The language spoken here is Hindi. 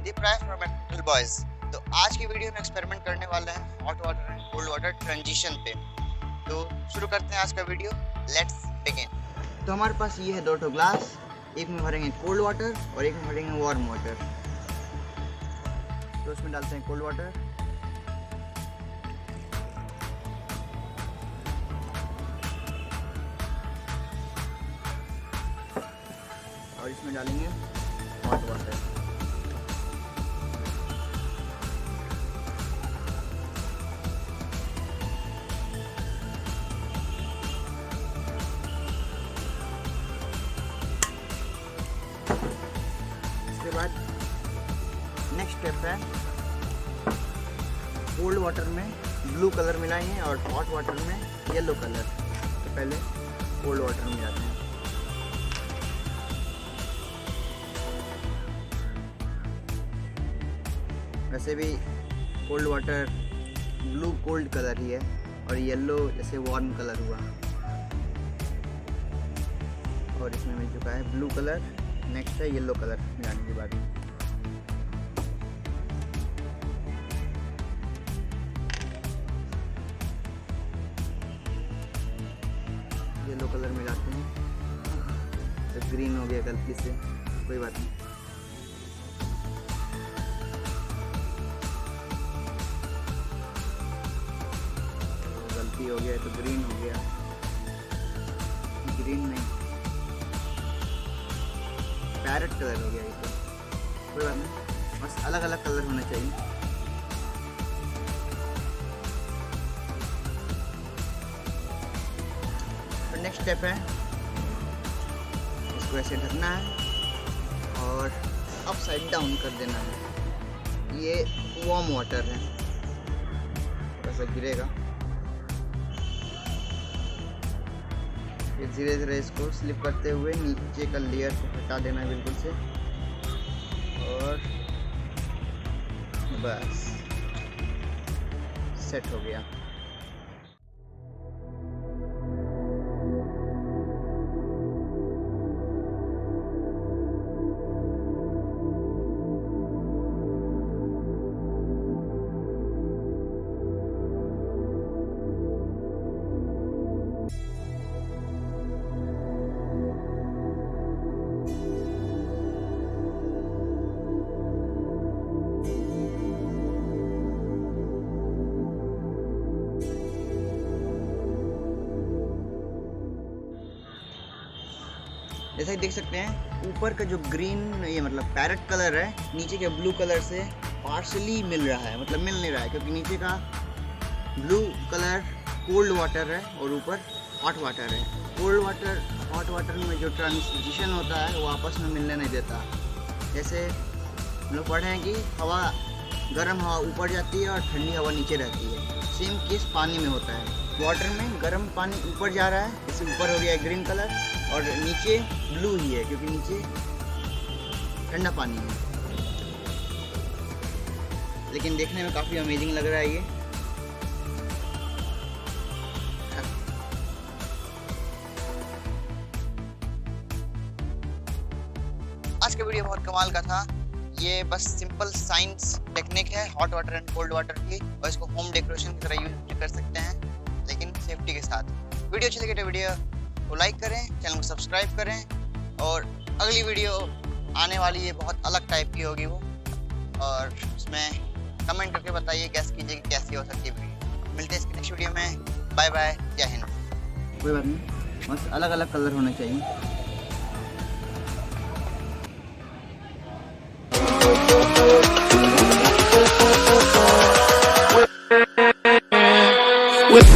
Deep Rai from little boys. तो आज की वीडियो में एक्सपेरिमेंट करने वाले हैं hot water and cold water transition पे। तो शुरू करते हैं आज का वीडियो, लेट्स बिगिन। तो हमारे पास ये है दो ठो ग्लास, एक में भरेंगे कोल्ड वाटर और एक में भरेंगे वार्म वाटर। तो इसमें डालते हैं कोल्ड वाटर, और इसमें डालेंगे हॉट वाटर। इसके बाद नेक्स्ट स्टेप है, कोल्ड वाटर में ब्लू कलर मिलाएंगे और हॉट वाटर में येलो कलर। तो पहले कोल्ड वाटर में मिलाते हैं। वैसे भी cold water blue cold colour ही है और येलो जैसे वार्म कलर हुआ, और इसमें मिल चुका है ब्लू कलर। नेक्स्ट है येलो कलर मिलाने के बाद। येलो कलर मिलाते हैं तो ग्रीन हो गया गलती से, कोई बात नहीं। गलती हो गया तो ग्रीन हो गया, ग्रीन नहीं पैरेट कलर हो गया ये तो, कोई बात नहीं। बस अलग अलग कलर होना चाहिए। तो नेक्स्ट स्टेप है, इसको ऐसे ढकना है और अपसाइड डाउन कर देना है। ये वार्म वाटर है, ऐसा गिरेगा। धीरे धीरे इसको स्लिप करते हुए नीचे का लेयर को हटा देना है बिल्कुल से, और बस सेट हो गया। जैसा कि देख सकते हैं, ऊपर का जो ग्रीन ये मतलब पैरेट कलर है, नीचे के ब्लू कलर से पार्शली मिल रहा है, मतलब मिल नहीं रहा है, क्योंकि नीचे का ब्लू कलर कोल्ड वाटर है और ऊपर हॉट वाटर है। कोल्ड वाटर हॉट वाटर में जो ट्रांजिशन होता है वो आपस में मिलने नहीं देता। जैसे हम लोग पढ़े हैं कि हवा, गर्म हवा ऊपर जाती है और ठंडी हवा नीचे रहती है। सेम केस पानी में होता है। वाटर में गर्म पानी ऊपर जा रहा है, जैसे ऊपर हो गया है ग्रीन कलर, और नीचे ब्लू ही है क्योंकि नीचे ठंडा पानी है। लेकिन देखने में काफ़ी अमेजिंग लग रहा है ये। आज का वीडियो बहुत कमाल का था। ये बस सिंपल साइंस टेक्निक है hot water and cold water की, और इसको होम डेकोरेशन की तरह यूज कर सकते हैं, लेकिन सेफ्टी के साथ। वीडियो अच्छी लगे तो वीडियो को लाइक करें, चैनल को सब्सक्राइब करें, और अगली वीडियो आने वाली है बहुत अलग टाइप की होगी वो, और उसमें कमेंट करके बताइए, गैस कीजिए कि कैसी हो सकती है वीडियो। मिलते हैं इसकी नेक्स्ट वीडियो में। बाय बाय, जय हिंद। कोई बात नहीं, बस अलग अलग कलर होने चाहिए। With